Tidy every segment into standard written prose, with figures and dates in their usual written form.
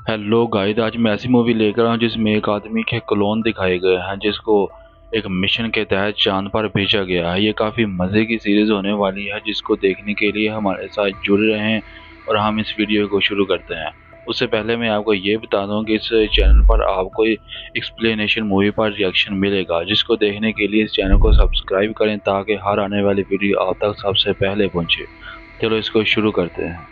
Hello guys, आज मैं ऐसी मूवी लेकर आया हूं जिसमें एक आदमी के क्लोन दिखाए गए हैं जिसको एक मिशन के तहत चांद पर भेजा गया है। ये काफ़ी मज़े की सीरीज़ होने वाली है जिसको देखने के लिए हमारे साथ जुड़े रहें और हम इस वीडियो को शुरू करते हैं। उससे पहले मैं आपको ये बता दूं कि इस चैनल पर आपको एक्सप्लेनेशन मूवी पर रिएक्शन मिलेगा, जिसको देखने के लिए इस चैनल को सब्सक्राइब करें ताकि हर आने वाली वीडियो आप तक सबसे पहले पहुँचे। चलो इसको शुरू करते हैं।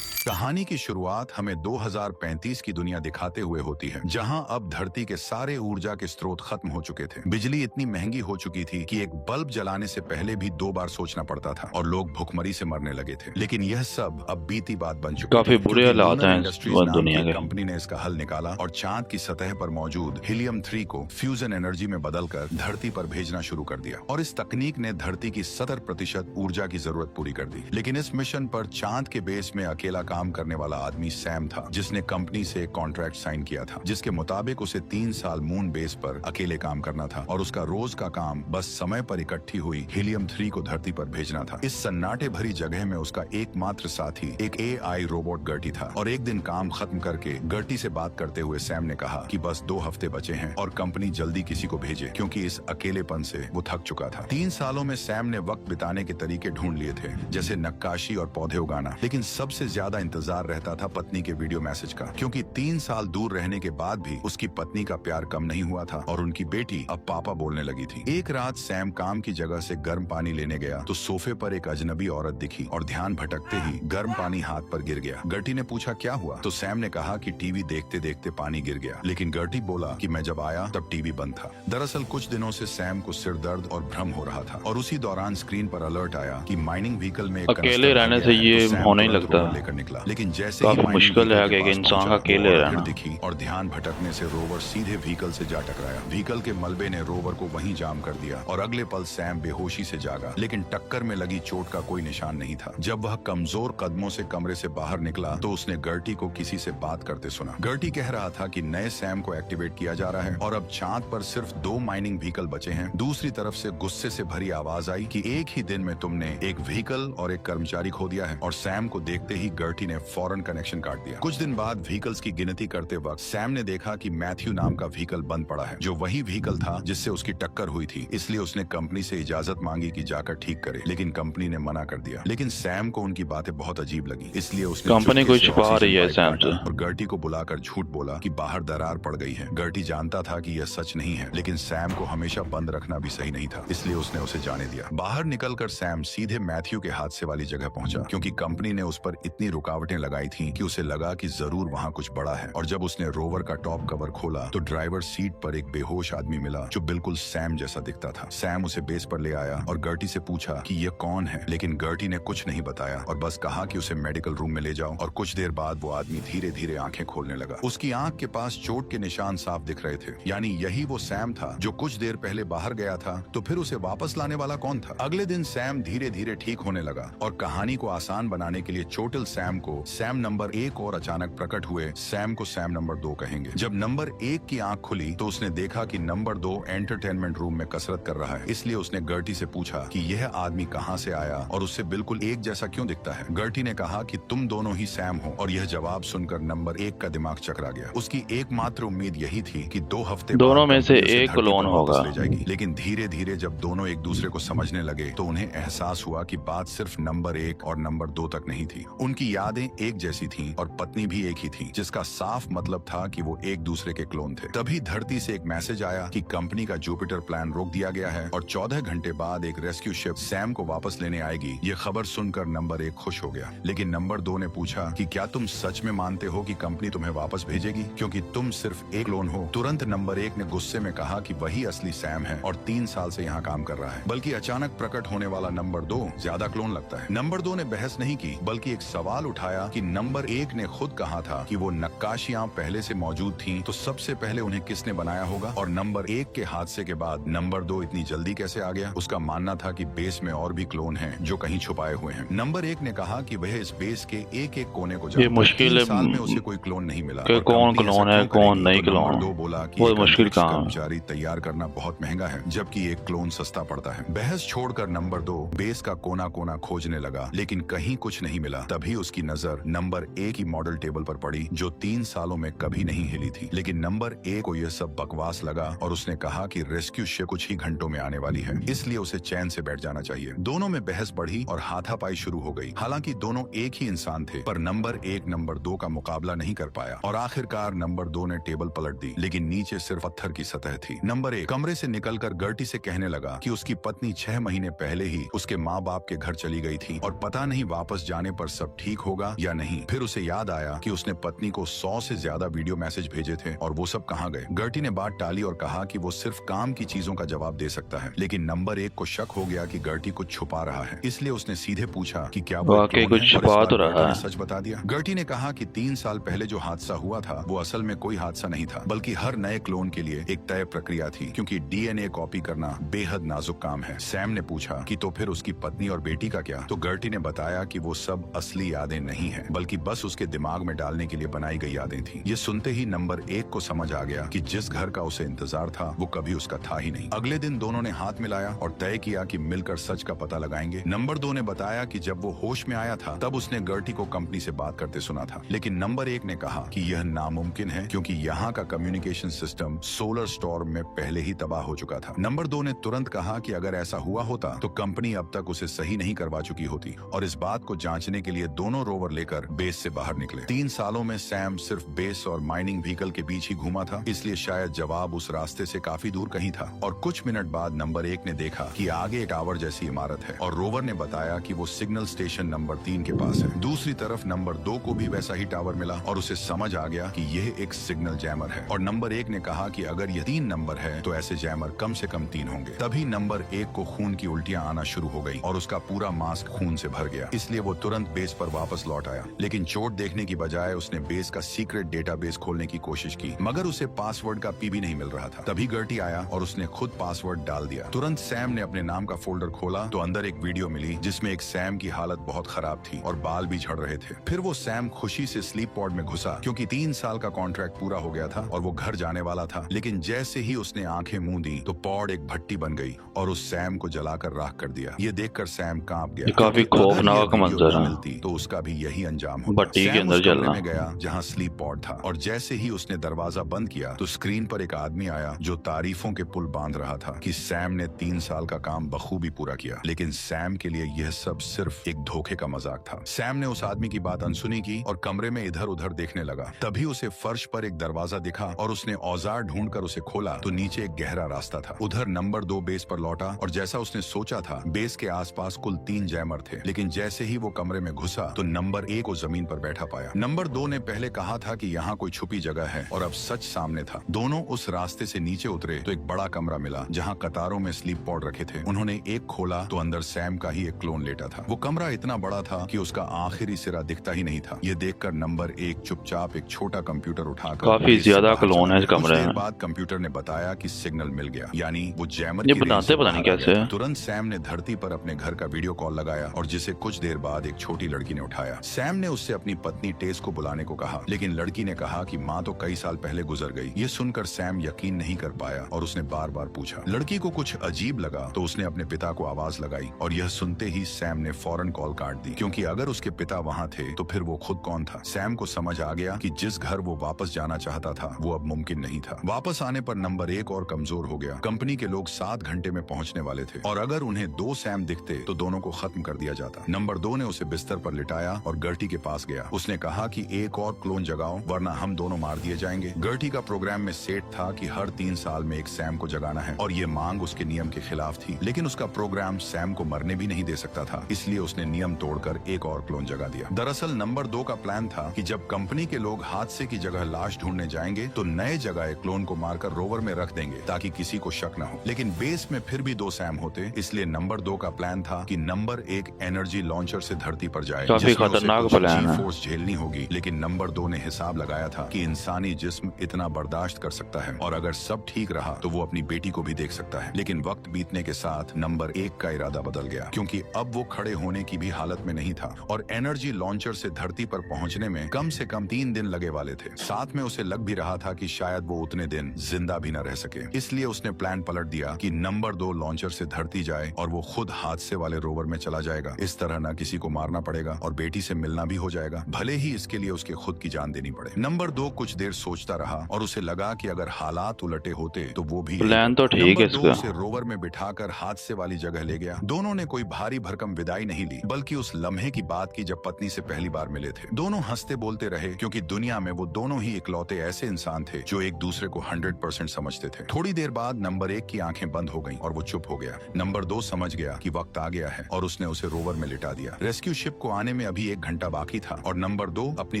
कहानी की शुरुआत हमें 2035 की दुनिया दिखाते हुए होती है, जहां अब धरती के सारे ऊर्जा के स्रोत खत्म हो चुके थे। बिजली इतनी महंगी हो चुकी थी कि एक बल्ब जलाने से पहले भी 2 बार सोचना पड़ता था और लोग भुखमरी से मरने लगे थे। लेकिन यह सब अब बीती बात बन चुकी काफ़ी थी, बुरे क्योंकि हालात लूनर हैं इंडस्ट्रीज नाम दुनिया की के। कंपनी ने इसका हल निकाला और चांद की सतह पर मौजूद हीलियम 3 को फ्यूजन एनर्जी में बदलकर धरती पर भेजना शुरू कर दिया। और इस तकनीक ने धरती की 70% ऊर्जा की जरूरत पूरी कर दी। लेकिन इस मिशन पर चांद के बेस में अकेला काम करने वाला आदमी सैम था, जिसने कंपनी से एक कॉन्ट्रैक्ट साइन किया था, जिसके मुताबिक उसे 3 साल मून बेस पर अकेले काम करना था और उसका रोज का काम बस समय पर इकट्ठी हुई हीलियम 3 को धरती पर भेजना था। इस सन्नाटे भरी जगह में उसका एकमात्र साथी एक एआई रोबोट गर्टी था। और एक दिन काम खत्म करके गर्टी से बात करते हुए सैम ने कहा कि बस 2 हफ्ते बचे हैं और कंपनी जल्दी किसी को भेजे, क्योंकि इस अकेलेपन से वो थक चुका था। 3 सालों में सैम ने वक्त बिताने के तरीके ढूंढ लिए थे, जैसे नक्काशी और पौधे उगाना, लेकिन सबसे ज्यादा इंतजार रहता था पत्नी के वीडियो मैसेज का, क्योंकि 3 साल दूर रहने के बाद भी उसकी पत्नी का प्यार कम नहीं हुआ था और उनकी बेटी अब पापा बोलने लगी थी। एक रात सैम काम की जगह से गर्म पानी लेने गया तो सोफे पर एक अजनबी औरत दिखी और ध्यान भटकते ही गर्म पानी हाथ पर गिर गया। गर्टी ने पूछा क्या हुआ, तो सैम ने कहा कि टीवी देखते देखते पानी गिर गया, लेकिन गर्टी बोला कि मैं जब आया तब टीवी बंद था। दरअसल कुछ दिनों से सैम को सिर दर्द और भ्रम हो रहा था और उसी दौरान स्क्रीन पर अलर्ट आया कि माइनिंग व्हीकल में अकेले रहने से ये होने ही लगता है। लेकर निकला, लेकिन जैसे ही काफी मुश्किल है कि इंसान का अकेले रहना। दिखी और ध्यान भटकने से रोवर सीधे व्हीकल से जा टकराया। व्हीकल के मलबे ने रोवर को वहीं जाम कर दिया और अगले पल सैम बेहोशी से जागा, लेकिन टक्कर में लगी चोट का कोई निशान नहीं था। जब वह कमजोर कदमों से कमरे से बाहर निकला तो उसने गर्टी को किसी से बात करते सुना। गर्टी कह रहा था कि नए सैम को एक्टिवेट किया जा रहा है और अब चांद पर सिर्फ 2 माइनिंग व्हीकल बचे हैं। दूसरी तरफ से गुस्से से भरी आवाज आई कि एक ही दिन में तुमने एक व्हीकल और एक कर्मचारी खो दिया है। और सैम को देखते ही गर्टी ने फौरन कनेक्शन काट दिया। कुछ दिन बाद व्हीकल्स की गिनती करते वक्त सैम ने देखा कि मैथ्यू नाम का व्हीकल बंद पड़ा है, जो वही व्हीकल था जिससे उसकी टक्कर हुई थी। इसलिए उसने कंपनी से इजाजत मांगी कि जाकर ठीक करे, लेकिन कंपनी ने मना कर दिया। लेकिन सैम को उनकी बातें बहुत अजीब लगी, इसलिए उसने कंपनी को छुपा रही है सैम से और गर्टी को बुलाकर झूठ बोला कि बाहर दरार पड़ गई है। गर्टी जानता था कि यह सच नहीं है, लेकिन सैम को हमेशा बंद रखना भी सही नहीं था, इसलिए उसने उसे जाने दिया। बाहर निकलकर सैम सीधे मैथ्यू के हादसे वाली जगह पहुंचा, क्योंकि कंपनी ने उस पर इतनी रुकावटें लगाई थी कि उसे लगा कि जरूर वहाँ कुछ बड़ा है। और जब उसने रोवर का टॉप कवर खोला तो ड्राइवर सीट पर एक बेहोश आदमी मिला जो बिल्कुल सैम जैसा दिखता था। सैम उसे बेस पर ले आया और गर्टी से पूछा कि ये कौन है, लेकिन गर्टी ने कुछ नहीं बताया और बस कहा कि उसे मेडिकल रूम में ले जाओ। और कुछ देर बाद वो आदमी धीरे धीरे आंखें खोलने लगा। उसकी आंख के पास चोट के निशान साफ दिख रहे थे, यानी यही वो सैम था जो कुछ देर पहले बाहर गया था। तो फिर उसे वापस लाने वाला कौन था? अगले दिन सैम धीरे धीरे ठीक होने लगा और कहानी को आसान बनाने के लिए चोटिल सैम को सैम नंबर 1 और अचानक प्रकट हुए सैम को सैम नंबर 2 कहेंगे। जब नंबर 1 की आंख खुली तो उसने देखा कि नंबर 2 एंटरटेनमेंट रूम में कसरत कर रहा है। इसलिए उसने गर्टी से पूछा कि यह आदमी कहां से आया और उससे बिल्कुल एक जैसा क्यों दिखता है। गर्टी ने कहा कि तुम दोनों ही सैम हो, और यह जवाब सुनकर नंबर 1 का दिमाग चकरा गया। उसकी एकमात्र उम्मीद यही थी कि 2 हफ्ते दोनों में से एक क्लोन होगा। ले जाएगी। लेकिन धीरे धीरे जब दोनों एक दूसरे को समझने लगे तो उन्हें एहसास हुआ कि बात सिर्फ नंबर 1 और नंबर 2 तक नहीं थी। उनकी यादें एक जैसी थीं और पत्नी भी एक ही थी, जिसका साफ मतलब था कि वो एक दूसरे के क्लोन थे। तभी धरती से एक मैसेज आया कि कंपनी का जुपिटर प्लान रोक दिया गया है और 14 घंटे बाद एक रेस्क्यू शिप सैम को वापस लेने आएगी। ये खबर सुनकर नंबर 1 खुश हो गया, लेकिन नंबर 2 ने पूछा कि क्या तुम सच में मानते हो कि कंपनी तुम्हें वापस भेजेगी, क्योंकि तुम सिर्फ एक क्लोन हो? तुरंत नंबर 1 ने गुस्से में कहा कि वही असली सैम है और 3 साल से यहाँ काम कर रहा है। बल्कि अचानक प्रकट होने वाला नंबर 2 ज्यादा क्लोन लगता है। नंबर 2 ने बहस नहीं की, बल्कि एक सवाल उठाया कि नंबर 1 ने खुद कहा था कि वो नक्काशियां पहले से मौजूद थीं, तो सबसे पहले उन्हें किसने बनाया होगा? और नंबर 1 के हादसे के बाद नंबर 2 इतनी जल्दी कैसे आ गया? उसका मानना था कि बेस में और भी क्लोन हैं जो कहीं छुपाए हुए हैं। नंबर 1 ने कहा कि वह इस बेस के एक एक कोने को जानता है। मुश्किल 3 साल में उसे कोई क्लोन नहीं मिला। कि कौन क्लोन है कौन नहीं तो क्लोन। नंबर 2 बोला कि वो मुश्किल काम कर्मचारी तैयार करना बहुत महंगा है, जबकि एक क्लोन सस्ता पड़ता है। बहस छोड़कर नंबर 2 बेस का कोना कोना खोजने लगा, लेकिन कहीं कुछ नहीं मिला। तभी तभी उसकी नजर नंबर 1 की मॉडल टेबल पर पड़ी जो 3 सालों में कभी नहीं हिली थी। लेकिन नंबर 1 को यह सब बकवास लगा और उसने कहा कि रेस्क्यू शिप कुछ ही घंटों में आने वाली है, इसलिए उसे चैन से बैठ जाना चाहिए। दोनों में बहस बढ़ी और हाथापाई शुरू हो गई। हालांकि दोनों एक ही इंसान थे, पर नंबर 1 नंबर 2 का मुकाबला नहीं कर पाया और आखिरकार नंबर 2 ने टेबल पलट दी, लेकिन नीचे सिर्फ पत्थर की सतह थी। नंबर 1 कमरे से निकलकर गर्टी से कहने लगा कि उसकी पत्नी 6 महीने पहले ही उसके माँ बाप के घर चली गई थी और पता नहीं वापस जाने पर सब ठीक होगा या नहीं। फिर उसे याद आया कि उसने पत्नी को 100 से ज्यादा वीडियो मैसेज भेजे थे और वो सब कहाँ गए। गर्टी ने बात टाली और कहा कि वो सिर्फ काम की चीजों का जवाब दे सकता है, लेकिन नंबर 1 को शक हो गया कि गर्टी कुछ छुपा रहा है, इसलिए उसने सीधे पूछा कि क्या वो वाकई कुछ छुपा तो रहा है। सच बता दिया। गर्टी ने कहा कि 3 साल पहले जो हादसा हुआ था वो असल में कोई हादसा नहीं था, बल्कि हर नए क्लोन के लिए एक तय प्रक्रिया थी, क्योंकि डीएनए कॉपी करना बेहद नाजुक काम है। सैम ने पूछा कि तो फिर उसकी पत्नी और बेटी का क्या? तो गर्टी ने बताया कि वो सब असली यादें नहीं है, बल्कि बस उसके दिमाग में डालने के लिए बनाई गई यादें थी। ये सुनते ही नंबर 1 को समझ आ गया कि जिस घर का उसे इंतजार था वो कभी उसका था ही नहीं। अगले दिन दोनों ने हाथ मिलाया और तय किया कि मिलकर सच का पता लगाएंगे। नंबर 2 ने बताया कि जब वो होश में आया था तब उसने गर्टी को कंपनी से बात करते सुना था, लेकिन नंबर 1 ने कहा कि यह नामुमकिन है क्योंकि यहाँ का कम्युनिकेशन सिस्टम सोलर स्टॉर्म में पहले ही तबाह हो चुका था। नंबर 2 ने तुरंत कहा कि अगर ऐसा हुआ होता तो कंपनी अब तक उसे सही नहीं करवा चुकी होती, और इस बात को जांचने के लिए दोनों रोवर लेकर बेस से बाहर निकले। 3 सालों में सैम सिर्फ बेस और माइनिंग व्हीकल के बीच ही घूमा था, इसलिए शायद जवाब उस रास्ते से काफी दूर कहीं था। और कुछ मिनट बाद नंबर 1 ने देखा कि आगे एक टावर जैसी इमारत है और रोवर ने बताया कि वो सिग्नल स्टेशन नंबर 3 के पास है। दूसरी तरफ नंबर 2 को भी वैसा ही टावर मिला और उसे समझ आ गया कि यह एक सिग्नल जैमर है, और नंबर 1 ने कहा कि अगर यह 3 नंबर है तो ऐसे जैमर कम से कम 3 होंगे। तभी नंबर 1 को खून की उल्टियां आना शुरू हो गई और उसका पूरा मास्क खून से भर गया, इसलिए वो तुरंत बेस पर वापस लौट आया। लेकिन चोट देखने की बजाय उसने बेस का सीक्रेट डेटाबेस खोलने की कोशिश की, मगर उसे पासवर्ड का पी भी नहीं मिल रहा था। तभी गर्टी आया और उसने खुद पासवर्ड डाल दिया। तुरंत सैम ने अपने नाम का फोल्डर खोला तो अंदर एक वीडियो मिली जिसमें एक सैम की हालत बहुत खराब थी और बाल भी झड़ रहे थे। फिर वो सैम खुशी से स्लीप पॉड में घुसा क्योंकि 3 साल का कॉन्ट्रैक्ट पूरा हो गया था और वो घर जाने वाला था। लेकिन जैसे ही उसने आंखें मूंद दी तो पॉड एक भट्टी बन गई और उस सैम को जलाकर राख कर दिया। ये देखकर सैम कांप गया। काफी खौफनाक मंजर है। मिलती तो उसका भी यही अंजाम होता। भट्टी के अंदर जलना। में गया जहाँ स्लीप पॉड था और जैसे ही उसने दरवाजा बंद किया तो स्क्रीन पर एक आदमी आया जो तारीफों के पुल बांध रहा था कि सैम ने 3 साल का काम बखूबी पूरा किया। लेकिन सैम के लिए यह सब सिर्फ एक धोखे का मजाक था। सैम ने उस आदमी की बात अनसुनी की और कमरे में इधर उधर देखने लगा। तभी उसे फर्श पर एक दरवाजा दिखा और उसने औजार ढूंढकर उसे खोला तो नीचे एक गहरा रास्ता था। उधर नंबर 2 बेस पर लौटा और जैसा उसने सोचा था बेस के आसपास कुल 3 जैमर थे, लेकिन जैसे ही वो कमरे में घुसा तो नंबर 1 को जमीन पर बैठा पाया। नंबर 2 ने पहले कहा था कि यहाँ कोई छुपी जगह है और अब सच सामने था। दोनों उस रास्ते से नीचे उतरे तो एक बड़ा कमरा मिला जहाँ कतारों में स्लीप पॉड रखे थे। उन्होंने एक खोला तो अंदर सैम का ही एक क्लोन लेटा था। वो कमरा इतना बड़ा था कि उसका आखिरी सिरा दिखता ही नहीं था। ये देखकर नंबर 1 चुपचाप एक छोटा कंप्यूटर उठाकर काफी ज्यादा क्लोन है इस कमरे में। बाद कंप्यूटर ने बताया कि सिग्नल मिल गया, यानी वो जैमर ये बताते पता नहीं कैसे। तुरंत सैम ने धरती पर अपने घर का वीडियो कॉल लगाया और जिसे कुछ देर बाद एक छोटी लड़की ने उठाया। सैम ने उससे अपनी पत्नी टेस को बुलाने को कहा, लेकिन लड़की ने कहा कि माँ तो कई साल पहले गुजर गई। ये सुनकर सैम यकीन नहीं कर पाया और उसने बार बार पूछा। लड़की को कुछ अजीब लगा तो उसने अपने पिता को आवाज लगाई और यह सुनते ही सैम ने फौरन कॉल काट दी, क्योंकि अगर उसके पिता वहाँ थे तो फिर वो खुद कौन था। सैम को समझ आ गया कि जिस घर वो वापस जाना चाहता था वो अब मुमकिन नहीं था। वापस आने पर नंबर 1 और कमजोर हो गया। कंपनी के लोग 7 घंटे में पहुंचने वाले थे और अगर उन्हें 2 सैम दिखते तो दोनों को खत्म कर दिया जाता। नंबर 2 ने उसे बिस्तर पर लिटाया और गर्टी के पास गया। उसने कहा कि एक और क्लोन जगाओ वरना हम दोनों मार दिए जाएंगे। गर्टी का प्रोग्राम में सेट था कि हर 3 साल में एक सैम को जगाना है और ये मांग उसके नियम के खिलाफ थी, लेकिन उसका प्रोग्राम सैम को मरने भी नहीं दे सकता था, इसलिए उसने नियम तोड़कर एक और क्लोन जगा दिया। दरअसल नंबर 2 का प्लान था कि जब कंपनी के लोग हादसे की जगह लाश ढूंढने जाएंगे तो नए जगह एक क्लोन को मारकर रोवर में रख देंगे ताकि किसी को शक न हो। लेकिन बेस में फिर भी 2 सैम होते, इसलिए नंबर 2 का प्लान था कि नंबर 1 एनर्जी लॉन्चर से धरती पर जाए, काफी खतरनाक प्लान है। फोर्स झेलनी होगी। लेकिन नंबर 2 ने हिसाब लगाया था कि इंसानी जिस्म इतना बर्दाश्त कर सकता है और अगर सब ठीक रहा तो वो अपनी बेटी को भी देख सकता है। लेकिन वक्त बीतने के साथ नंबर 1 का इरादा बदल गया, क्योंकि अब वो खड़े होने की भी हालत में नहीं था और एनर्जी लॉन्चर से धरती पर पहुंचने में कम से कम 3 दिन लगे वाले थे। साथ में उसे लग भी रहा था कि शायद वो उतने दिन जिंदा भी न रह सके, इसलिए उसने प्लान पलट दिया कि नंबर 2 लॉन्चर से धरती जाए और वो खुद हादसे वाले रोवर में चला जाएगा। इस तरह न किसी को मारना पड़ेगा और बेटी से मिलना भी हो जाएगा, भले ही इसके लिए उसके खुद की जान देनी पड़े। नंबर 2 कुछ देर सोचता रहा और उसे लगा कि अगर हालात उलटे होते तो वो भी प्लान तो ठीक है नंबर 2 इसका। उसे रोवर में बिठाकर हादसे वाली जगह ले गया। दोनों ने कोई भारी भरकम विदाई नहीं ली, बल्कि उस लम्हे की बात की जब पत्नी से पहली बार मिले थे। दोनों हंसते बोलते रहे, क्योंकि दुनिया में वो दोनों ही इकलौते ऐसे इंसान थे जो एक दूसरे को 100% समझते थे। थोड़ी देर बाद नंबर 1 की आंखें बंद हो गईं और वो चुप हो गया। नंबर 2 समझ गया कि वक्त आ गया है और उसने उसे रोवर में लिटा दिया। रेस्क्यू शिप को आने में अभी 1 घंटा बाकी था और नंबर 2 अपनी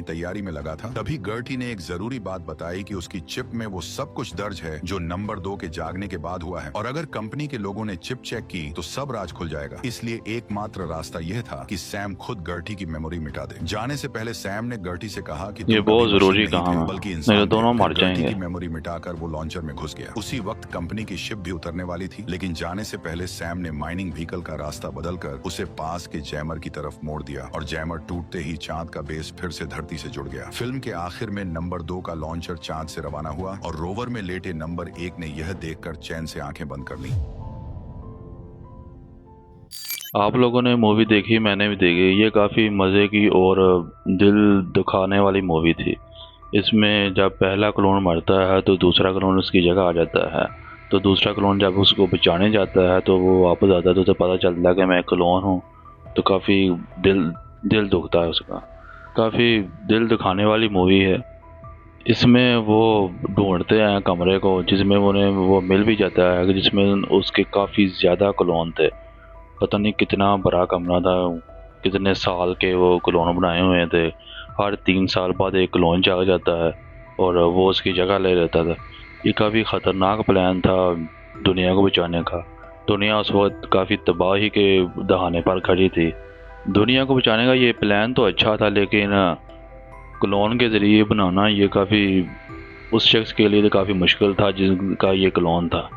तैयारी में लगा था। तभी गर्टी ने एक जरूरी बात बताई कि उसकी चिप में वो सब कुछ दर्ज है जो नंबर 2 के जागने के बाद हुआ है, और अगर कंपनी के लोगों ने चिप चेक की तो सब राज खुल जाएगा। इसलिए एकमात्र रास्ता यह था कि सैम खुद गर्टी की मेमोरी मिटा दे। जाने से पहले सैम ने गर्टी से कहा कि ये तुम बहुत कभी जरूरी मशीन नहीं काम थे, है, बल्कि नहीं इंसान तो दोनों थे। मर गर्टी जाएंगे। की मेमोरी मिटाकर वो लॉन्चर में घुस गया। उसी वक्त कंपनी की शिप भी उतरने वाली थी, लेकिन जाने से पहले सैम ने माइनिंग व्हीकल का रास्ता बदलकर उसे पास के जैमर की तरफ मोड़ दिया और जैमर टूटते ही चांद का बेस फिर से धरती से जुड़ गया। फिल्म के आखिर में नंबर 2 का लॉन्चर चांद से रवाना हुआ और रोवर में लेटे नंबर 1 ने यह देखकर चैन से आंखें बंद कर ली। आप लोगों ने मूवी देखी, मैंने भी देखी। ये काफ़ी मज़े की और दिल दुखाने वाली मूवी थी। इसमें जब पहला क्लोन मरता है तो दूसरा क्लोन उसकी जगह आ जाता है, तो दूसरा क्लोन जब उसको बचाने जाता है तो वो वापस आता है तो उसे पता चलता है कि मैं क्लोन हूँ, तो काफ़ी दिल दुखता है उसका। काफ़ी दिल दुखाने वाली मूवी है। इसमें वो ढूंढते हैं कमरे को जिसमें उन्हें वो मिल भी जाता है, जिसमें उसके काफ़ी ज़्यादा क्लोन थे। पता नहीं कितना बड़ा कमरा था, कितने साल के वो क्लोन बनाए हुए थे। हर 3 साल बाद एक क्लोन जाग जाता है और वो उसकी जगह ले लेता था। ये काफ़ी ख़तरनाक प्लान था दुनिया को बचाने का। दुनिया उस वक्त काफ़ी तबाही के दहाने पर खड़ी थी। दुनिया को बचाने का ये प्लान तो अच्छा था, लेकिन क्लोन के ज़रिए बनाना ये काफ़ी उस शख्स के लिए तो काफ़ी मुश्किल था जिसका ये क्लोन था,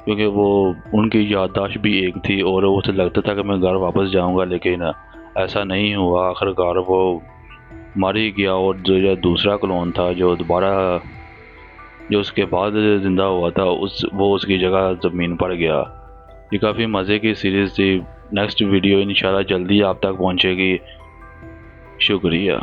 क्योंकि वो उनकी याददाश्त भी एक थी और उसे लगता था कि मैं घर वापस जाऊंगा, लेकिन ऐसा नहीं हुआ। आखिरकार वो मर ही गया और जो दूसरा क्लोन था जो दोबारा जो उसके बाद ज़िंदा हुआ था वो उसकी जगह ज़मीन पर गया। ये काफ़ी मज़े की सीरीज़ थी। नेक्स्ट वीडियो इंशाल्लाह जल्दी आप तक पहुंचेगी। शुक्रिया।